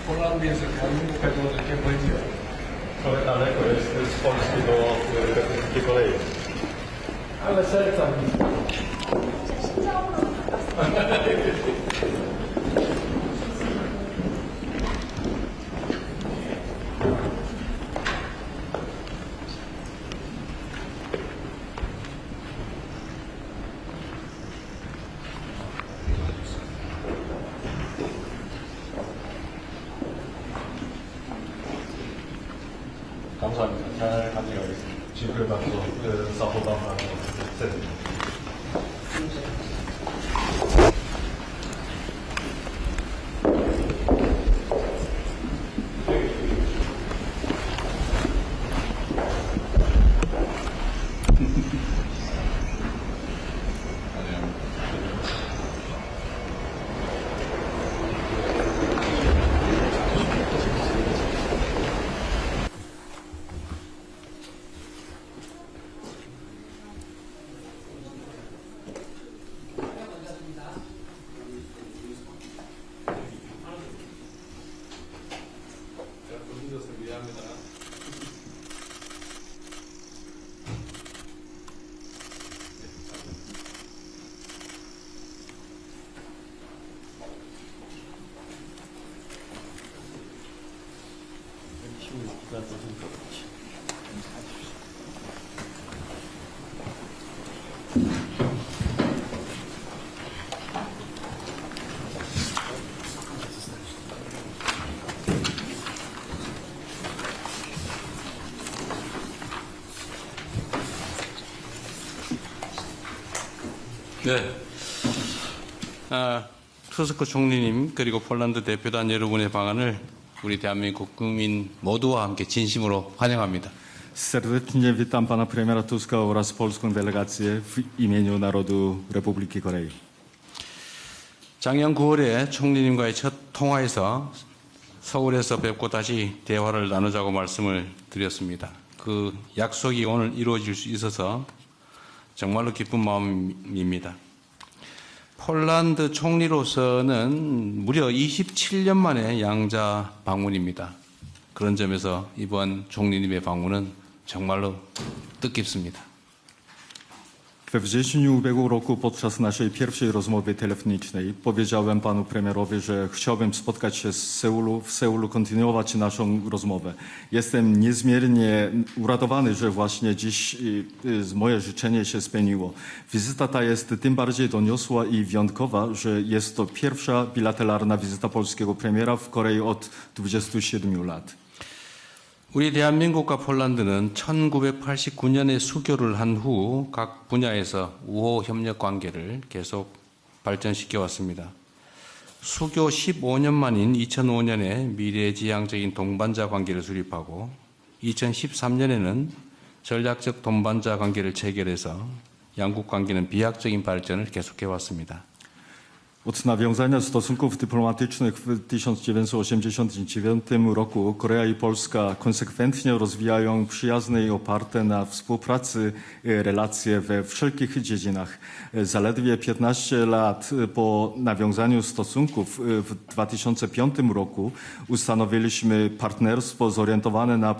Holandię, że Kamil tego nie będzie. Trochę daleko jest z Polski do Republiki Korei. Ale serca blisko. 감사합니다. 잘 가져가겠습니다. 지금 박수 사보다만 세입니다. 네. 투스크 총리님 그리고 폴란드 대표단 여러분의 방안을 우리 대한민국 국민 모두와 함께 진심으로 환영합니다. Serdecznie witam pana premiera Tuska oraz polską delegację w imieniu narodu Republiki Korei. 작년 9월에 총리님과의 첫 통화에서 서울에서 뵙고 다시 대화를 나누자고 말씀을 드렸습니다. 그 약속이 오늘 이루어질 수 있어서 정말로 기쁜 마음입니다. 폴란드 총리로서는 무려 27년 만에 양자 방문입니다. 그런 점에서 이번 총리님의 방문은 정말로 뜻깊습니다. We wrześniu ubiegłego roku podczas naszej pierwszej rozmowy telefonicznej powiedziałem panu premierowi, że chciałbym spotkać się w Seulu, kontynuować naszą rozmowę. Jestem niezmiernie uradowany, że właśnie dziś moje życzenie się spełniło. Wizyta ta jest tym bardziej doniosła i wyjątkowa, że jest to pierwsza bilateralna wizyta polskiego premiera w Korei od 27 lat. 우리 대한민국과 폴란드는 1989년에 수교를 한 후 각 분야에서 우호 협력 관계를 계속 발전시켜 왔습니다. 수교 15년 만인 2005년에 미래지향적인 동반자 관계를 수립하고 2013년에는 전략적 동반자 관계를 체결해서 양국 관계는 비약적인 발전을 계속해 왔습니다. Od nawiązania stosunków dyplomatycznych w 1989 roku Korea i Polska konsekwentnie rozwijają przyjazne i oparte na współpracy relacje we wszelkich dziedzinach. Zaledwie 15 lat po nawiązaniu stosunków w 2005 roku ustanowiliśmy partnerstwo zorientowane na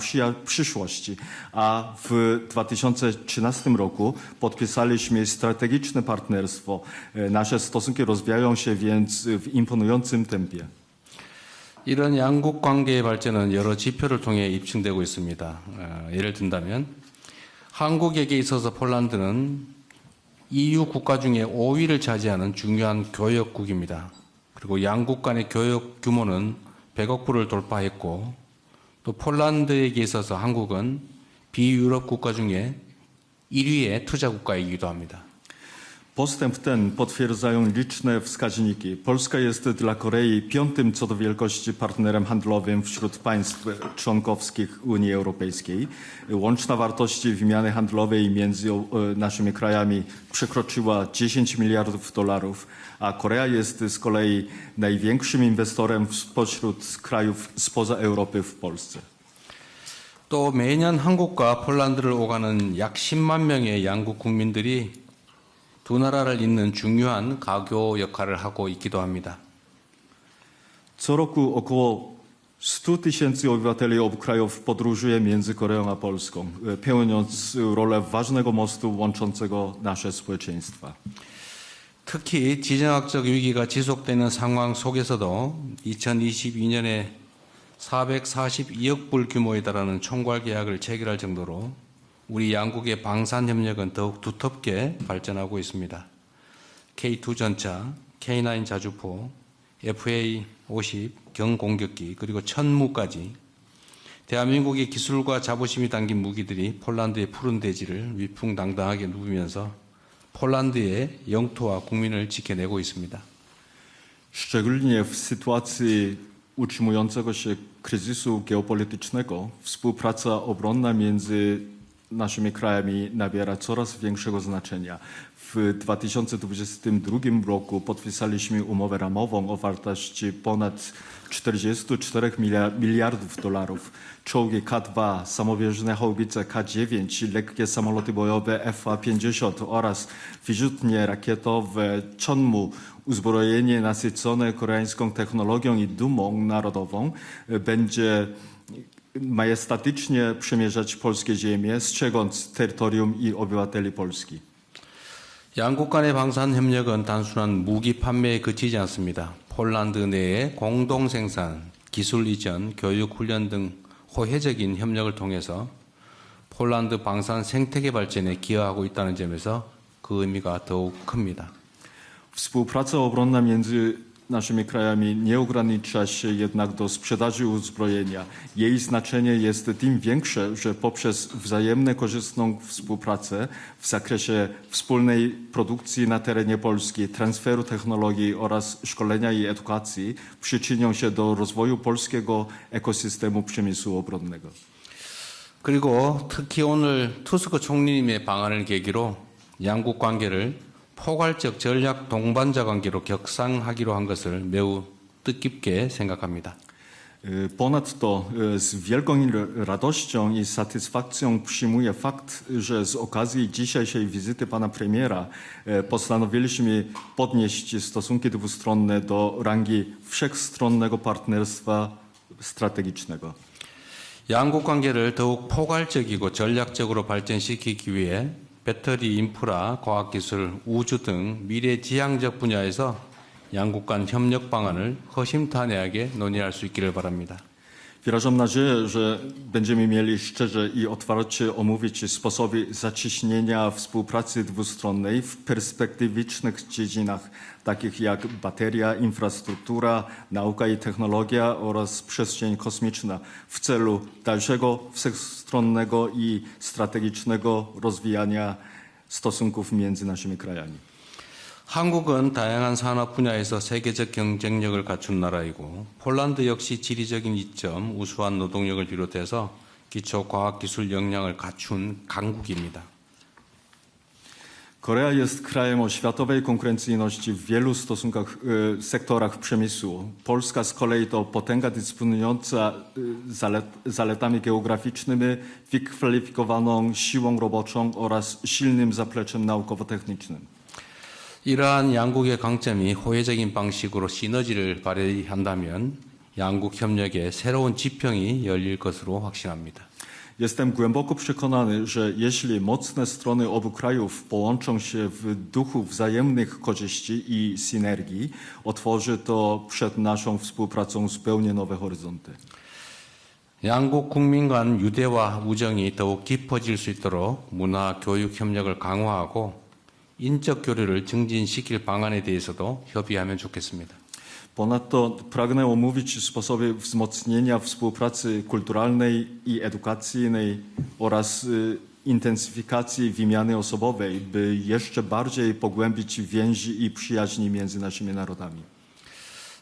przyszłość, a w 2013 roku podpisaliśmy strategiczne partnerstwo. Nasze stosunki rozwijają się więc w imponującym tempie. 이런 양국 관계의 발전은 여러 지표를 통해 입증되고 있습니다. 예를 든다면 한국에게 있어서 폴란드는 EU 국가 중에 5위를 차지하는 중요한 교역국입니다. 그리고 양국 간의 교역 규모는 100억 불을 돌파했고 또 폴란드에게 있어서 한국은 비유럽 국가 중에 1위의 투자 국가이기도 합니다. Postęp ten potwierdzają liczne wskaźniki. Polska jest dla Korei piątym co do wielkości partnerem handlowym wśród państw członkowskich Unii Europejskiej. Łączna wartość wymiany handlowej między naszymi krajami przekroczyła $10 miliardów, a Korea jest z kolei największym inwestorem spośród krajów spoza Europy w Polsce. 또 매년 한국과 폴란드를 오가는 약 10만 명의 양국 국민들이 두 나라를 잇는 중요한 가교 역할을 하고 있기도 합니다. Co roku około 100 000 obywateli obu krajów podróżuje między Koreą a Polską, pełniąc rolę ważnego mostu łączącego nasze społeczeństwa. 특히 지정학적 위기가 지속되는 상황 속에서도 2022년에 442억 불 규모에 달하는 총괄 계약을 체결할 정도로 우리 양국의 방산 협력은 더욱 두텁게 발전하고 있습니다. K2 전차, K9 자주포, FA-50 경공격기 그리고 천무까지 대한민국의 기술과 자부심이 담긴 무기들이 폴란드의 푸른 대지를 위풍당당하게 누비면서 폴란드의 영토와 국민을 지켜내고 있습니다. Szczególnie w sytuacji utrzymującego się kryzysu geopolitycznego współpraca obronna między naszymi krajami nabiera coraz większego znaczenia. W 2022 roku podpisaliśmy umowę ramową o wartości ponad $44 miliardów, czołgi K2, samowieżne haubice K9, lekkie samoloty bojowe FA-50 oraz wyrzutnie rakietowe Chonmu. Uzbrojenie nasycone koreańską technologią i dumą narodową będzie majestatycznie przemierzać polskie ziemie, strzegąc terytorium i obywateli Polski. 양국 간의 방산 협력은 단순한 무기 판매에 그치지 않습니다. 폴란드 내에 공동 생산, 기술 이전, 교육 훈련 등 호혜적인 협력을 통해서 폴란드 방산 생태계 발전에 기여하고 있다는 점에서 그 의미가 더욱 큽니다. Współpraca obronna między naszymi krajami nie ogranicza się jednak do sprzedaży uzbrojenia. Jej znaczenie jest tym większe, że poprzez wzajemnie korzystną współpracę w zakresie wspólnej produkcji na terenie Polski, transferu technologii oraz szkolenia i edukacji przyczynią się do rozwoju polskiego ekosystemu przemysłu obronnego. 그리고 특히 오늘 투스크 총리님의 방안을 계기로 양국 관계를 포괄적 전략 동반자 관계로 격상하기로 한 것을 매우 뜻깊게 생각합니다. Ponadto z wielką radością i satysfakcją przyjmuję fakt, że z okazji dzisiejszej wizyty pana premiera postanowiliśmy podnieść stosunki dwustronne do rangi wszechstronnego partnerstwa strategicznego. 양국 관계를 더욱 포괄적이고 전략적으로 발전시키기 위해 배터리 인프라, 과학기술, 우주 등 미래지향적 분야에서 양국 간 협력 방안을 허심탄회하게 논의할 수 있기를 바랍니다. Wyrażam nadzieję, że będziemy mieli szczerze i otwarcie omówić sposoby zacieśnienia współpracy dwustronnej w perspektywicznych dziedzinach, takich jak bateria, infrastruktura, nauka i technologia oraz przestrzeń kosmiczna w celu dalszego wszechstronnego i strategicznego rozwijania stosunków między naszymi krajami. 한국은 다양한 산업 분야에서 세계적 경쟁력을 갖춘 나라이고 폴란드 역시 지리적인 이점, 우수한 노동력을 비롯해서 기초 과학기술 역량을 갖춘 강국입니다. Korea jest krajem o światowej konkurencyjności w wielu sektorach przemysłu. Polska z kolei to potęga dysponująca zaletami geograficznymi, wykwalifikowaną siłą roboczą oraz silnym zapleczem naukowo-technicznym. 이러한 양국의 강점이 호혜적인 방식으로 시너지를 발휘한다면 양국 협력의 새로운 지평이 열릴 것으로 확신합니다. Jestem głęboko przekonany, że jeśli mocne strony obu krajów połączą się w duchu wzajemnych korzyści i synergii, otworzy to przed naszą współpracą zupełnie nowe horyzonty. 양국 국민 간 유대와 우정이 더욱 깊어질 수 있도록 문화, 교육 협력을 강화하고 인적 교류를 증진시킬 방안에 대해서도 협의하면 좋겠습니다. Ponadto pragnę omówić sposoby wzmocnienia współpracy kulturalnej i edukacyjnej oraz intensyfikacji wymiany osobowej, by jeszcze bardziej pogłębić więzi i przyjaźni między naszymi narodami.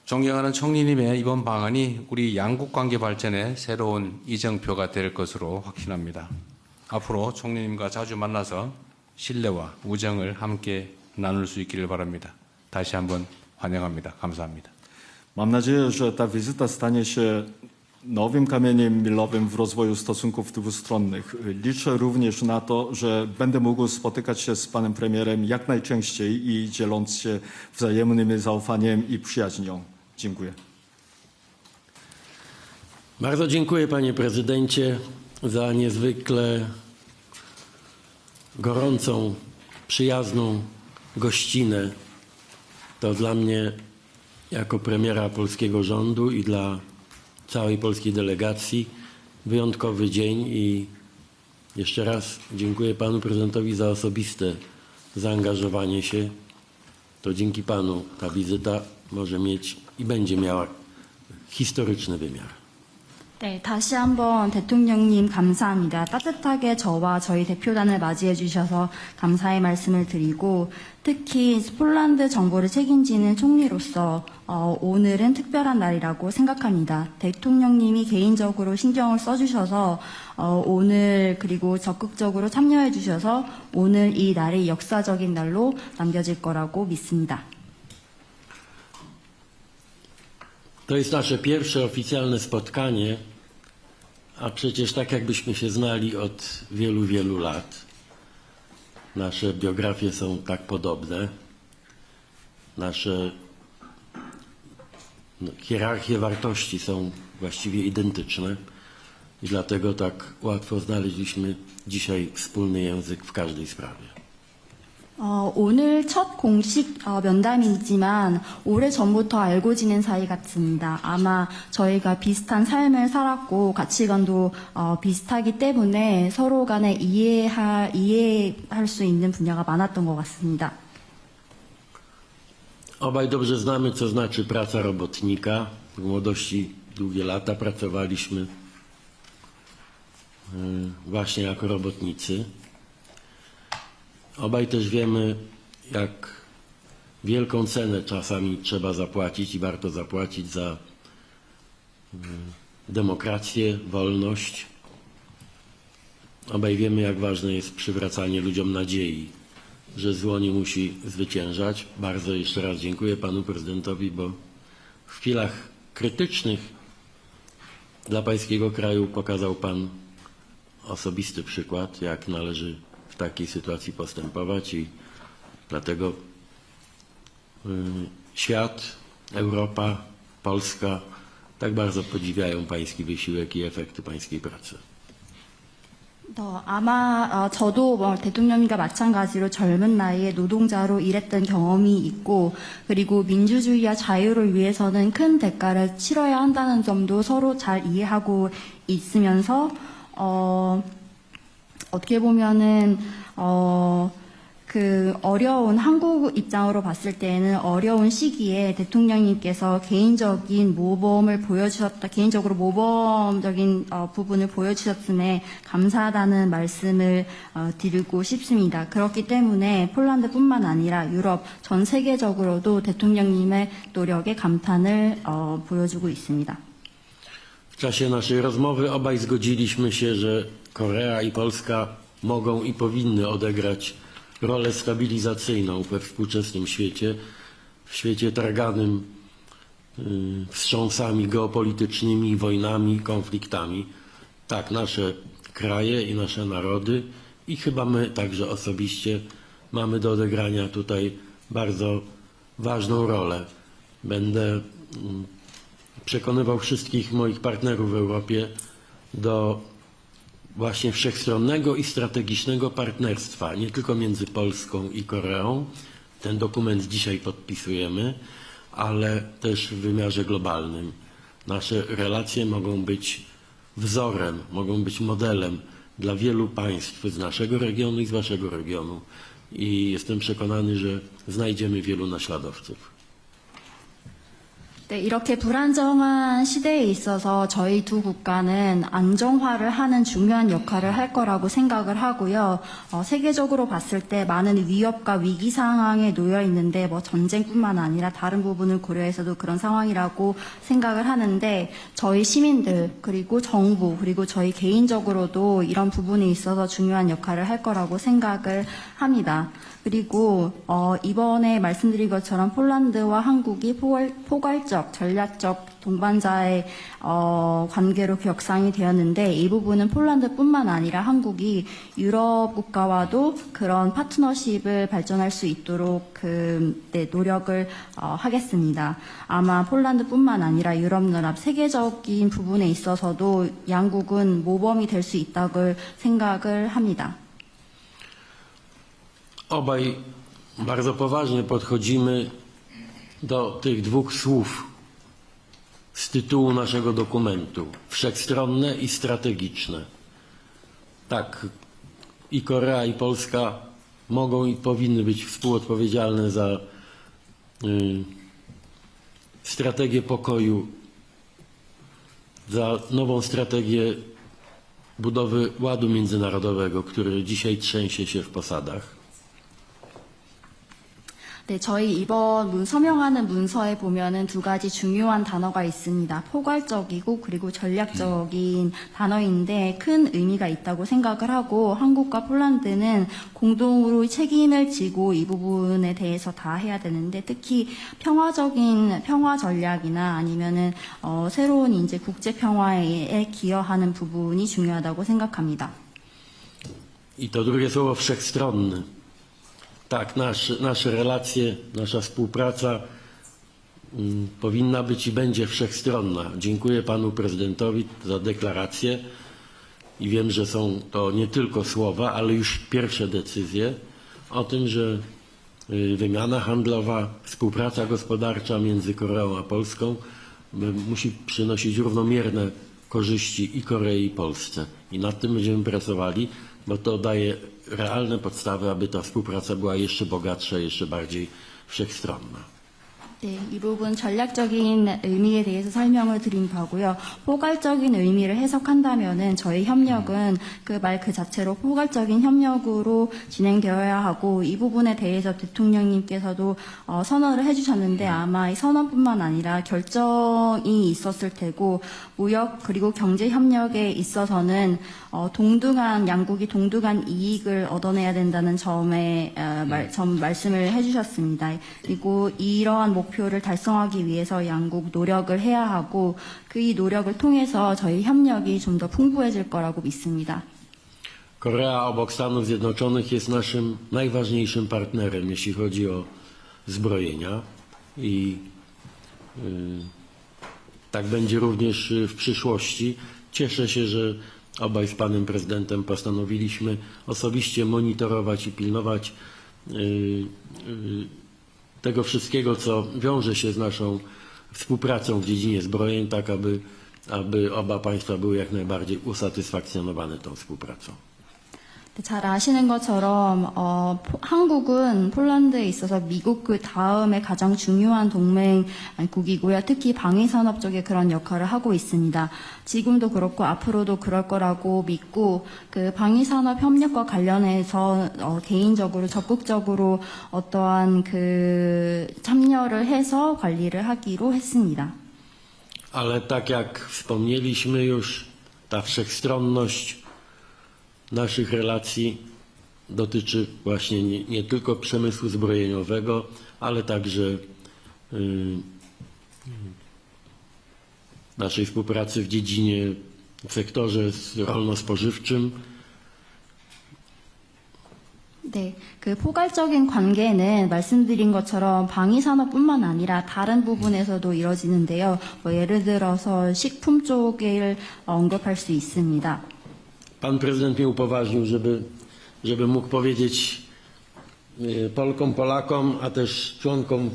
존경하는 총리님의 이번 방안이 우리 양국 관계 발전의 새로운 이정표가 될 것으로 확신합니다. 앞으로 총리님과 자주 만나서 신뢰와 우정을 함께 나눌 수 있기를 바랍니다. 다시 한번 환영합니다. 감사합니다. Mam nadzieję, że ta wizyta stanie się nowym kamieniem milowym w rozwoju stosunków dwustronnych. Liczę również na to, że będę mógł spotykać się z panem premierem jak najczęściej i dzieląc się wzajemnym zaufaniem i przyjaźnią. Dziękuję. Bardzo dziękuję, panie prezydencie, za niezwykle gorącą, przyjazną gościnę. To dla mnie, jako premiera polskiego rządu i dla całej polskiej delegacji, wyjątkowy dzień i jeszcze raz dziękuję panu prezydentowi za osobiste zaangażowanie się. To dzięki panu ta wizyta może mieć i będzie miała historyczny wymiar. 네, 다시 한번 대통령님 감사합니다. 따뜻하게 저와 저희 대표단을 맞이해 주셔서 감사의 말씀을 드리고 특히 폴란드 정보를 책임지는 총리로서 오늘은 특별한 날이라고 생각합니다. 대통령님이 개인적으로 신경을 써주셔서 오늘 그리고 적극적으로 참여해 주셔서 오늘 이 날이 역사적인 날로 남겨질 거라고 믿습니다. To jest nasze pierwsze oficjalne spotkanie, a przecież tak jakbyśmy się znali od wielu, wielu lat. Nasze biografie są tak podobne. Nasze hierarchie wartości są właściwie identyczne i dlatego tak łatwo znaleźliśmy dzisiaj wspólny język w każdej sprawie. 오늘 첫 공식 면담이지만 오래전부터 알고 지낸 사이 같습니다. 아마 저희가 비슷한 삶을 살았고 가치관도 비슷하기 때문에 서로 간에 이해할 수 있는 분야가 많았던 것 같습니다. Obaj dobrze znamy, co znaczy praca robotnika. W młodości długie lata pracowaliśmy właśnie jako robotnicy. Obaj też wiemy, jak wielką cenę czasami trzeba zapłacić i warto zapłacić za demokrację, wolność. Obaj wiemy, jak ważne jest przywracanie ludziom nadziei, że zło nie musi zwyciężać. Bardzo jeszcze raz dziękuję panu prezydentowi, bo w chwilach krytycznych dla pańskiego kraju pokazał pan osobisty przykład, jak należy w takiej sytuacji postępować i dlatego świat, Europa, Polska tak bardzo podziwiają pański wysiłek i efekty pańskiej pracy. 아마 저도 대통령님과 마찬가지로 젊은 나이에 노동자로 일했던 경험이 있고 그리고 민주주의와 자유를 위해서는 큰 대가를 치러야 한다는 점도 서로 잘 이해하고 있으면서 어떻게 보면은 그 어려운 한국 입장으로 봤을 때는 어려운 시기에 대통령님께서 개인적인 모범을 보여주셨다, 개인적으로 모범적인 부분을 보여주셨음에 감사하다는 말씀을 드리고 싶습니다. 그렇기 때문에 폴란드뿐만 아니라 유럽 전 세계적으로도 대통령님의 노력에 감탄을 보여주고 있습니다. W czasie naszej rozmowy obaj zgodziliśmy się, że Korea i Polska mogą i powinny odegrać rolę stabilizacyjną we współczesnym świecie, w świecie targanym wstrząsami geopolitycznymi, wojnami, konfliktami. Tak, nasze kraje i nasze narody i chyba my także osobiście mamy do odegrania tutaj bardzo ważną rolę. Będę przekonywał wszystkich moich partnerów w Europie do właśnie wszechstronnego i strategicznego partnerstwa, nie tylko między Polską i Koreą. Ten dokument dzisiaj podpisujemy, ale też w wymiarze globalnym. Nasze relacje mogą być wzorem, mogą być modelem dla wielu państw z naszego regionu i z waszego regionu. I jestem przekonany, że znajdziemy wielu naśladowców. 네, 이렇게 불안정한 시대에 있어서 저희 두 국가는 안정화를 하는 중요한 역할을 할 거라고 생각을 하고요. 세계적으로 봤을 때 많은 위협과 위기 상황에 놓여 있는데 뭐 전쟁뿐만 아니라 다른 부분을 고려해서도 그런 상황이라고 생각을 하는데 저희 시민들 그리고 정부 그리고 저희 개인적으로도 이런 부분에 있어서 중요한 역할을 할 거라고 생각을 합니다. 그리고 이번에 말씀드린 것처럼 폴란드와 한국이 포괄적, 전략적 동반자의 관계로 격상이 되었는데 이 부분은 폴란드뿐만 아니라 한국이 유럽 국가와도 그런 파트너십을 발전할 수 있도록 노력을 하겠습니다. 아마 폴란드뿐만 아니라 유럽연합 세계적인 부분에 있어서도 양국은 모범이 될 수 있다고 생각을 합니다. Obaj bardzo poważnie podchodzimy do tych dwóch słów z tytułu naszego dokumentu. Wszechstronne i strategiczne. Tak, i Korea, i Polska mogą i powinny być współodpowiedzialne za strategię pokoju, za nową strategię budowy ładu międzynarodowego, który dzisiaj trzęsie się w posadach. 네, 저희 이번 서명하는 문서에 보면은 두 가지 중요한 단어가 있습니다. 포괄적이고 그리고 전략적인 단어인데 큰 의미가 있다고 생각을 하고 한국과 폴란드는 공동으로 책임을 지고 이 부분에 대해서 다 해야 되는데 특히 평화 전략이나 아니면은 새로운 이제 국제 평화에 기여하는 부분이 중요하다고 생각합니다. I to drugie słowo wszechstronny. Tak, nasze relacje, nasza współpraca powinna być i będzie wszechstronna. Dziękuję panu prezydentowi za deklarację i wiem, że są to nie tylko słowa, ale już pierwsze decyzje o tym, że wymiana handlowa, współpraca gospodarcza między Koreą a Polską musi przynosić równomierne korzyści i Korei, i Polsce. I nad tym będziemy pracowali, bo to daje realne podstawy, aby ta współpraca była jeszcze bogatsza, jeszcze bardziej wszechstronna. 네, 이 부분 전략적인 의미에 대해서 설명을 드린 바고요. 포괄적인 의미를 해석한다면은 저희 협력은 그 말 그 자체로 포괄적인 협력으로 진행되어야 하고 이 부분에 대해서 대통령님께서도 선언을 해주셨는데 아마 이 선언뿐만 아니라 결정이 있었을 테고 무역 그리고 경제 협력에 있어서는 양국이 동등한 이익을 얻어내야 된다는 점에 말씀을 해주셨습니다. 그리고 이러한 목표를 달성하기 위해서 양국 노력을 해야 하고 그 노력을 통해서 저희 협력이 좀 더 풍부해질 거라고 믿습니다. Korea obok Stanów Zjednoczonych jest naszym najważniejszym partnerem, jeśli chodzi o zbrojenia i tak będzie również w przyszłości. Cieszę się, że obaj z panem prezydentem postanowiliśmy osobiście monitorować i pilnować tego wszystkiego, co wiąże się z naszą współpracą w dziedzinie zbrojeń, tak aby oba państwa były jak najbardziej usatysfakcjonowane tą współpracą. 잘 아시는 것처럼 한국은 폴란드에 있어서 미국 그 다음에 가장 중요한 동맹국이고요. 특히 방위산업 쪽에 그런 역할을 하고 있습니다. 지금도 그렇고 앞으로도 그럴 거라고 믿고 그 방위산업 협력과 관련해서 개인적으로 적극적으로 어떠한 그 참여를 해서 관리를 하기로 했습니다. Ale tak jak wspomnieliśmy już, ta wszechstronność naszych relacji dotyczy właśnie nie tylko przemysłu zbrojeniowego, ale także naszej współpracy w sektorze rolno-spożywczym. 네, 그 포괄적인 관계는 말씀드린 것처럼 방위산업뿐만 아니라 다른 부분에서도 이뤄지는데요. 예를 들어서 식품 쪽을 언급할 수 있습니다. Pan prezydent mnie upoważnił, żeby mógł powiedzieć Polkom, Polakom, a też członkom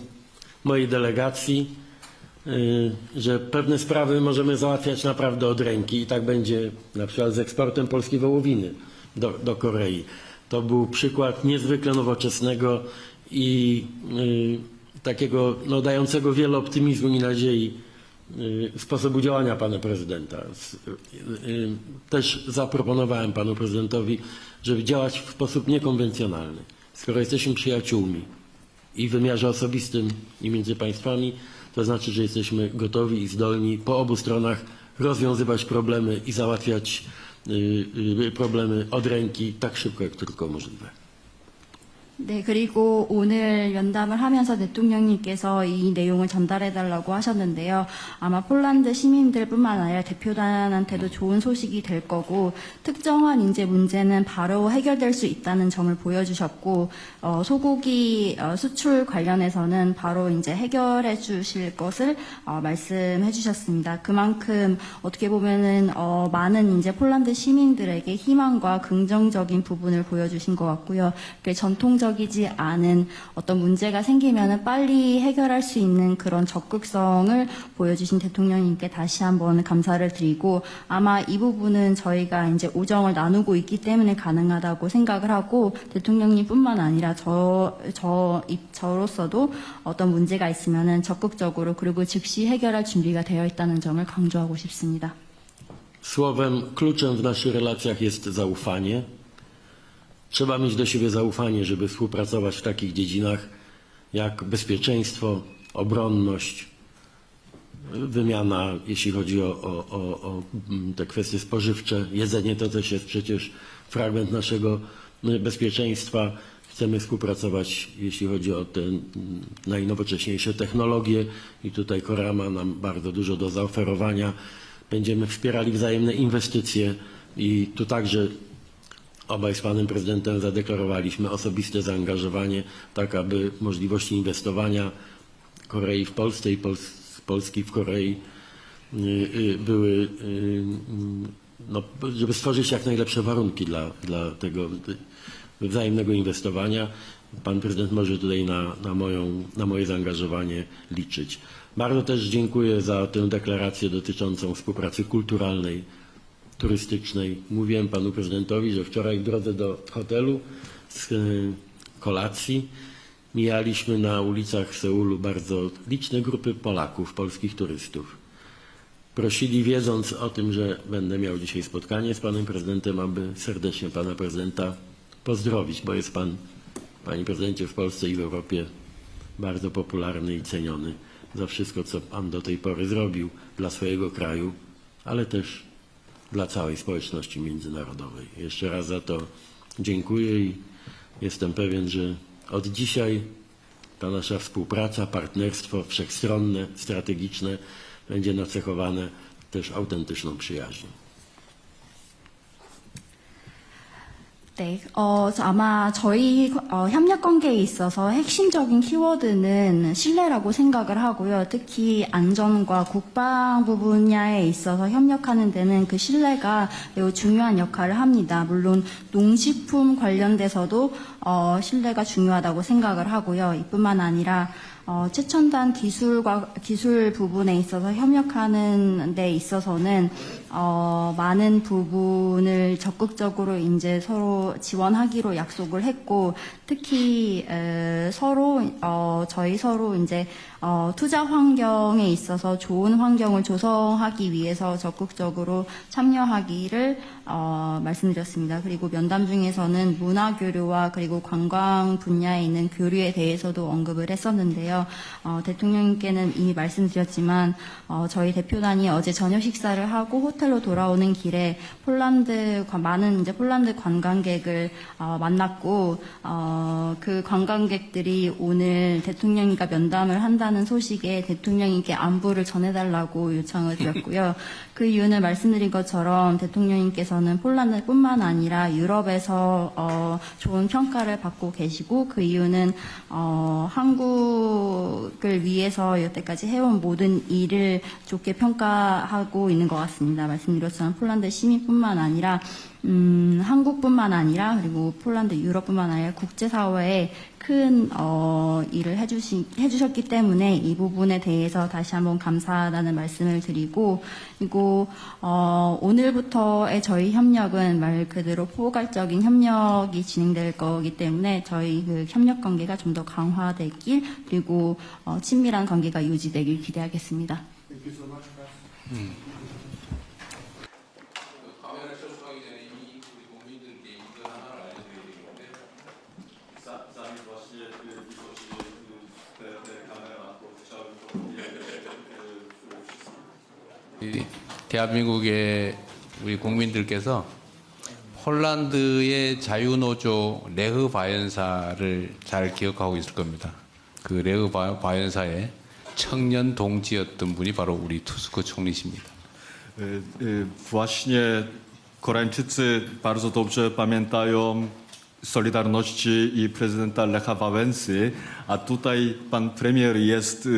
mojej delegacji, że pewne sprawy możemy załatwiać naprawdę od ręki i tak będzie na przykład z eksportem polskiej wołowiny do Korei. To był przykład niezwykle nowoczesnego i takiego dającego wiele optymizmu i nadziei sposobu działania pana prezydenta. Też zaproponowałem panu prezydentowi, żeby działać w sposób niekonwencjonalny. Skoro jesteśmy przyjaciółmi i w wymiarze osobistym i między państwami, to znaczy, że jesteśmy gotowi i zdolni po obu stronach rozwiązywać problemy i załatwiać problemy od ręki tak szybko, jak tylko możliwe. 네, 그리고 오늘 면담을 하면서 대통령님께서 이 내용을 전달해달라고 하셨는데요. 아마 폴란드 시민들뿐만 아니라 대표단한테도 좋은 소식이 될 거고, 특정한 인재 문제는 바로 해결될 수 있다는 점을 보여주셨고, 소고기 수출 관련해서는 바로 이제 해결해 주실 것을 말씀해 주셨습니다. 그만큼 어떻게 보면은 많은 이제 폴란드 시민들에게 희망과 긍정적인 부분을 보여주신 것 같고요. 전통적이지 않은 어떤 문제가 생기면은 빨리 해결할 수 있는 그런 적극성을 보여주신 대통령님께 다시 한번 감사를 드리고, 아마 이 부분은 저희가 이제 우정을 나누고 있기 때문에 가능하다고 생각을 하고, 대통령님뿐만 아니라 저로서도 어떤 문제가 있으면은 적극적으로 그리고 즉시 해결할 준비가 되어 있다는 점을 강조하고 싶습니다. Słowem kluczem w naszych relacjach jest zaufanie. Trzeba mieć do siebie zaufanie, żeby współpracować w takich dziedzinach jak bezpieczeństwo, obronność, wymiana, jeśli chodzi o te kwestie spożywcze. Jedzenie to też jest przecież fragment naszego bezpieczeństwa. Chcemy współpracować, jeśli chodzi o te najnowocześniejsze technologie i tutaj Korea ma nam bardzo dużo do zaoferowania. Będziemy wspierali wzajemne inwestycje i tu także obaj z panem prezydentem zadeklarowaliśmy osobiste zaangażowanie, tak aby możliwości inwestowania Korei w Polsce i Polski w Korei były, żeby stworzyć jak najlepsze warunki dla tego wzajemnego inwestowania. Pan prezydent może tutaj na moje zaangażowanie liczyć. Bardzo też dziękuję za tę deklarację dotyczącą współpracy kulturalnej, turystycznej. Mówiłem panu prezydentowi, że wczoraj w drodze do hotelu z kolacji mijaliśmy na ulicach Seulu bardzo liczne grupy Polaków, polskich turystów. Prosili, wiedząc o tym, że będę miał dzisiaj spotkanie z panem prezydentem, aby serdecznie pana prezydenta pozdrowić, bo jest pan, panie prezydencie, w Polsce i w Europie bardzo popularny i ceniony za wszystko, co pan do tej pory zrobił dla swojego kraju, ale też dla całej społeczności międzynarodowej. Jeszcze raz za to dziękuję i jestem pewien, że od dzisiaj ta nasza współpraca, partnerstwo wszechstronne, strategiczne będzie nacechowane też autentyczną przyjaźnią. 네, 아마 저희 협력 관계에 있어서 핵심적인 키워드는 신뢰라고 생각을 하고요. 특히 안전과 국방부 분야에 있어서 협력하는 데는 그 신뢰가 매우 중요한 역할을 합니다. 물론 농식품 관련돼서도 신뢰가 중요하다고 생각을 하고요. 이뿐만 아니라 최첨단 기술 부분에 있어서 협력하는 데 있어서는 많은 부분을 적극적으로 이제 서로 지원하기로 약속을 했고, 특히 저희 서로 이제 투자 환경에 있어서 좋은 환경을 조성하기 위해서 적극적으로 참여하기를 말씀드렸습니다. 그리고 면담 중에서는 문화 교류와 그리고 관광 분야에 있는 교류에 대해서도 언급을 했었는데요. 대통령님께는 이미 말씀드렸지만 저희 대표단이 어제 저녁 식사를 하고 호텔로 돌아오는 길에 많은 이제 폴란드 관광객을 만났고, 그 관광객들이 오늘 대통령님과 면담을 한다는 소식에 대통령님께 안부를 전해달라고 요청을 드렸고요. 그 이유는 말씀드린 것처럼 대통령님께서는 폴란드뿐만 아니라 유럽에서 좋은 평가를 받고 계시고, 그 이유는 한국을 위해서 여태까지 해온 모든 일을 좋게 평가하고 있는 것 같습니다. 아까 말씀드렸지만 폴란드 시민뿐만 아니라 한국뿐만 아니라 그리고 폴란드 유럽뿐만 아니라 국제사회에 큰 일을 해주셨기 때문에 이 부분에 대해서 다시 한번 감사하다는 말씀을 드리고, 그리고 오늘부터의 저희 협력은 말 그대로 포괄적인 협력이 진행될 거기 때문에 저희 그 협력 관계가 좀 더 강화되길, 그리고 친밀한 관계가 유지되길 기대하겠습니다. 화면에 접속하기 전에 이미 우리 국민들께 이거 하나를 알려드려야 되는데, 대한민국의 우리 국민들께서 폴란드의 자유노조 레흐 바이언사를 잘 기억하고 있을 겁니다. 그 레흐 바이언사의 청년 동지였던 분이 바로 우리 투스크 총리십니다. Właśnie Koreańczycy bardzo dobrze pamiętają Solidarności i prezydenta Lecha Wałęsy, a tutaj pan premier jest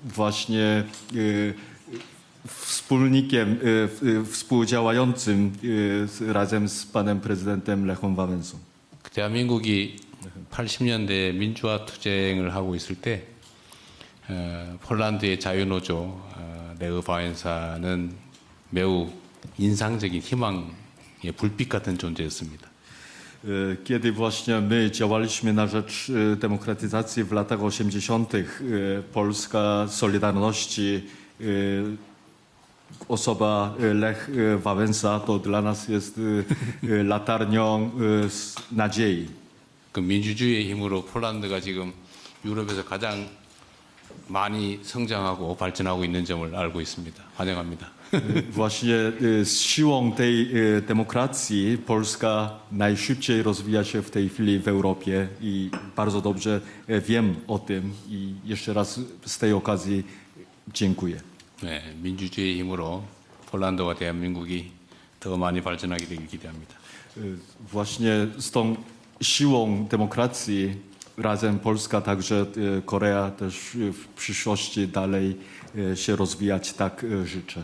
właśnie wspólnikiem, współdziałającym razem z panem prezydentem Lechem Wałęsą. 대한민국이 80년대 민주화 투쟁을 하고 있을 때 폴란드의 자유노조 레흐 바이언사는 매우 인상적인 희망의 불빛 같은 존재였습니다. Kiedy właśnie my działaliśmy na rzecz demokratyzacji w latach 80., Polska Solidarności, osoba Lech Wałęsa to dla nas jest latarnią nadziei. 그 민주주의의 힘으로 폴란드가 지금 유럽에서 가장 많이 성장하고 발전하고 있는 점을 알고 있습니다. 환영합니다. Właśnie z siłą tej demokracji Polska najszybciej rozwija się w tej chwili w Europie i bardzo dobrze wiem o tym i jeszcze raz z tej okazji dziękuję. 네, 민주주의의 힘으로 폴란드와 대한민국이 더 많이 발전하게 되길 기대합니다. Właśnie z tą siłą demokracji razem Polska, także Korea też w przyszłości dalej się rozwijać, tak życzę.